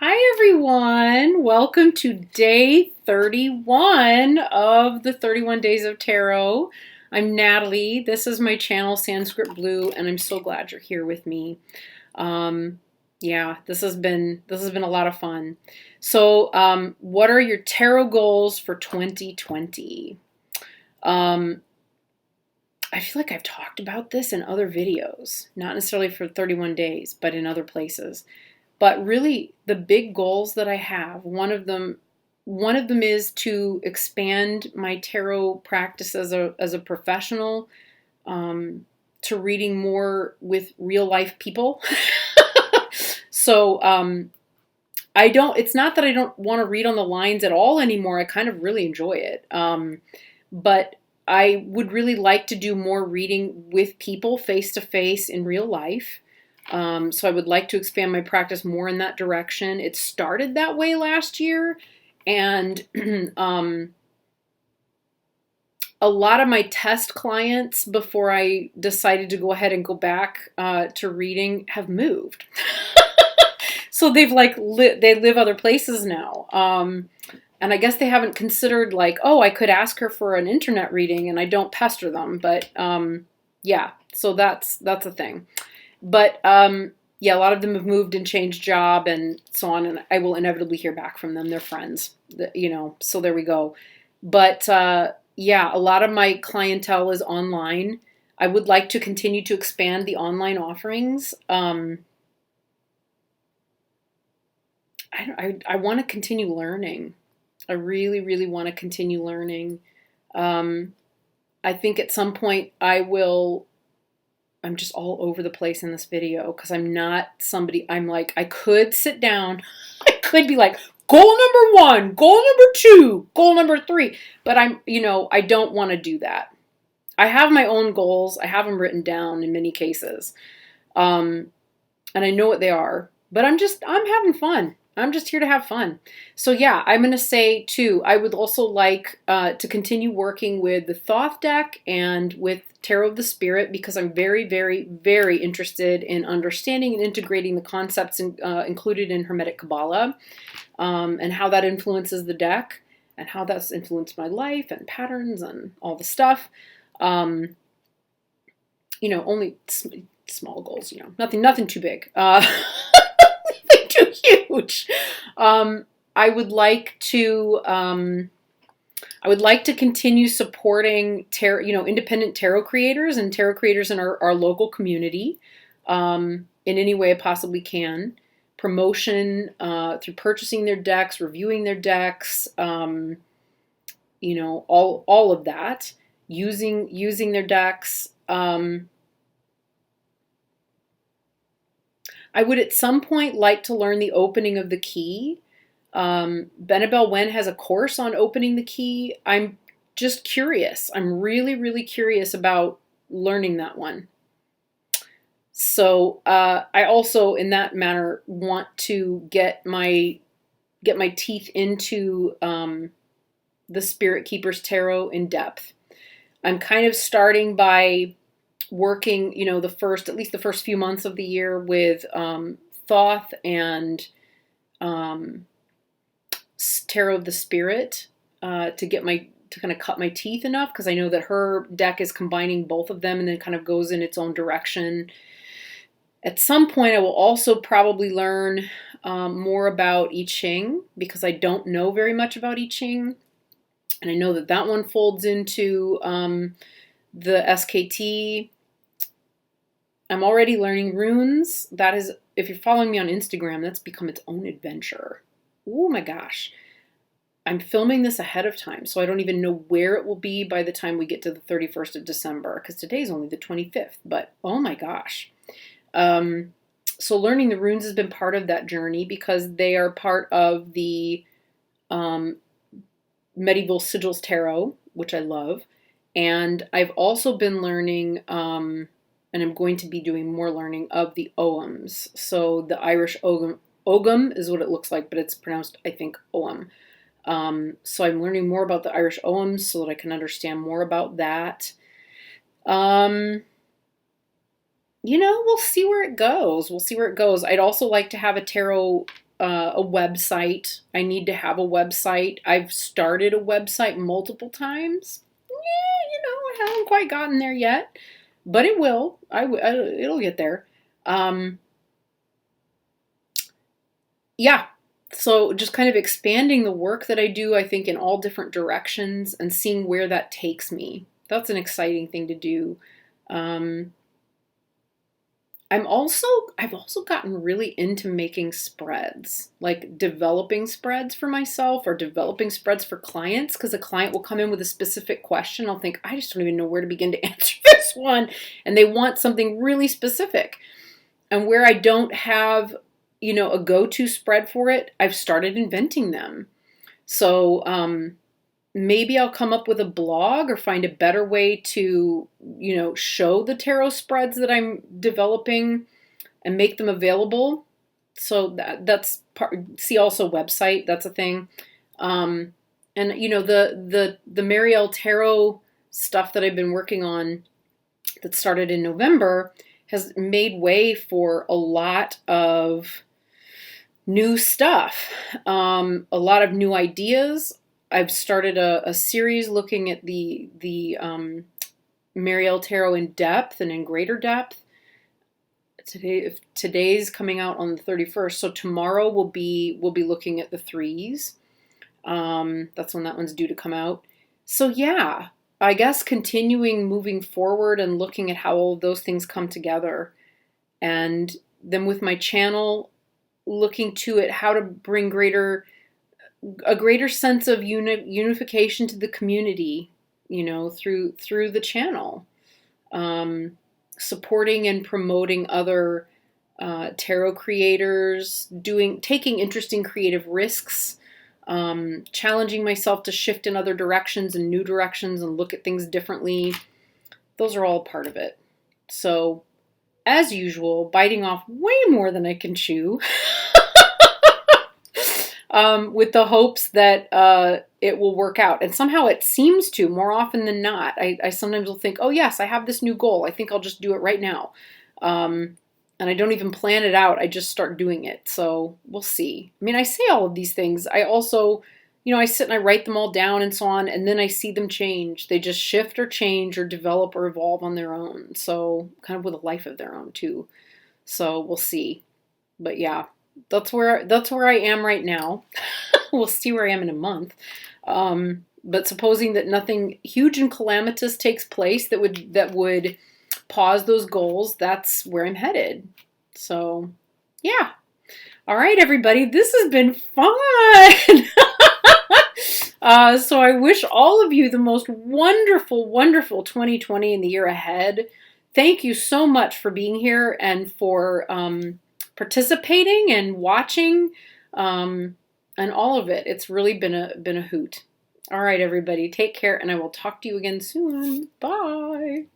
Hi everyone! Welcome to day 31 of the 31 Days of Tarot. I'm Natalie. This is my channel, Sanskrit Blue, and I'm so glad you're here with me. Yeah, this has been a lot of fun. So, what are your tarot goals for 2020? I feel like I've talked about this in other videos, not necessarily for 31 days, but in other places. But really, the big goals that I have, one of them is to expand my tarot practice as a professional, to reading more with real life people. So it's not that I don't want to read on the lines at all anymore. I kind of really enjoy it. But I would really like to do more reading with people face to face in real life. So I would like to expand my practice more in that direction. It started that way last year, and a lot of my test clients, before I decided to go ahead and go back to reading, have moved. So they've they live other places now. And I guess they haven't considered oh, I could ask her for an internet reading, and I don't pester them. But yeah, so that's a thing. But yeah, a lot of them have moved and changed job and so on, and I will inevitably hear back from them. They're friends, so there we go. But yeah, a lot of my clientele is online. I would like to continue to expand the online offerings. I want to continue learning. I really, really want to continue learning. I think at some point I'm just all over the place in this video because I'm not somebody, I could sit down, I could be like, goal number 1, goal number 2, goal number 3, but I don't want to do that. I have my own goals. I have them written down in many cases. And I know what they are, but I'm having fun. I'm just here to have fun. So yeah, I'm going to say too, I would also like to continue working with the Thoth deck and with Tarot of the Spirit, because I'm very, very, very interested in understanding and integrating the concepts included in Hermetic Kabbalah, and how that influences the deck and how that's influenced my life and patterns and all the stuff. Only small goals, nothing too big. Too huge. I would like to continue supporting independent tarot creators and tarot creators in our local community, in any way I possibly can. Promotion through purchasing their decks, reviewing their decks, all of that. Using their decks. I would at some point like to learn the opening of the key. Benabel Wen has a course on opening the key. I'm just curious. I'm really, really curious about learning that one. So I also, in that manner, want to get my teeth into the Spirit Keeper's Tarot in depth. I'm kind of starting by working, at least the first few months of the year with Thoth and Tarot of the Spirit to kind of cut my teeth enough, because I know that her deck is combining both of them and then kind of goes in its own direction. At some point, I will also probably learn more about I Ching, because I don't know very much about I Ching, and I know that one folds into the SKT. I'm already learning runes. That is, if you're following me on Instagram, that's become its own adventure. Oh my gosh. I'm filming this ahead of time, so I don't even know where it will be by the time we get to the 31st of December, because today's only the 25th, but oh my gosh. So learning the runes has been part of that journey, because they are part of the Medieval Sigils Tarot, which I love. And I've also been learning, and I'm going to be doing more learning of the Oghams. So the Irish Ogham is what it looks like, but it's pronounced, I think, Ogham. So I'm learning more about the Irish Oghams so that I can understand more about that. We'll see where it goes. I'd also like to have a tarot a website. I need to have a website. I've started a website multiple times. Yeah, I haven't quite gotten there yet, but it will. It'll get there. Yeah. So just kind of expanding the work that I do, I think, in all different directions and seeing where that takes me. That's an exciting thing to do. I've also gotten really into making spreads, like developing spreads for myself or developing spreads for clients, because a client will come in with a specific question. I'll think, I just don't even know where to begin to answer this one. And they want something really specific. And where I don't have, a go-to spread for it, I've started inventing them. So maybe I'll come up with a blog or find a better way to, show the tarot spreads that I'm developing and make them available. So that's part. See also website. That's a thing. And the Marielle Tarot stuff that I've been working on that started in November has made way for a lot of new stuff, a lot of new ideas. I've started a series looking at the Marielle Tarot in depth and in greater depth. Today's coming out on the 31st, so tomorrow we'll be looking at the threes. That's when that one's due to come out. So yeah, I guess continuing moving forward and looking at how all of those things come together, and then with my channel, looking to it how to bring a greater sense of unification to the community, through the channel, supporting and promoting other tarot creators, taking interesting creative risks, challenging myself to shift in other directions and new directions and look at things differently. Those are all part of it. So, as usual, biting off way more than I can chew. With the hopes that it will work out. And somehow it seems to, more often than not. I sometimes will think, oh yes, I have this new goal. I think I'll just do it right now. And I don't even plan it out. I just start doing it. So we'll see. I mean, I say all of these things. I also, I sit and I write them all down and so on, and then I see them change. They just shift or change or develop or evolve on their own. So kind of with a life of their own too. So we'll see. But yeah. That's where I am right now. We'll see where I am in a month. But supposing that nothing huge and calamitous takes place that would pause those goals, that's where I'm headed. So, yeah. All right, everybody. This has been fun. So I wish all of you the most wonderful, wonderful 2020 and the year ahead. Thank you so much for being here and for participating and watching, and all of it. It's really been a hoot. All right, everybody, take care, and I will talk to you again soon. Bye.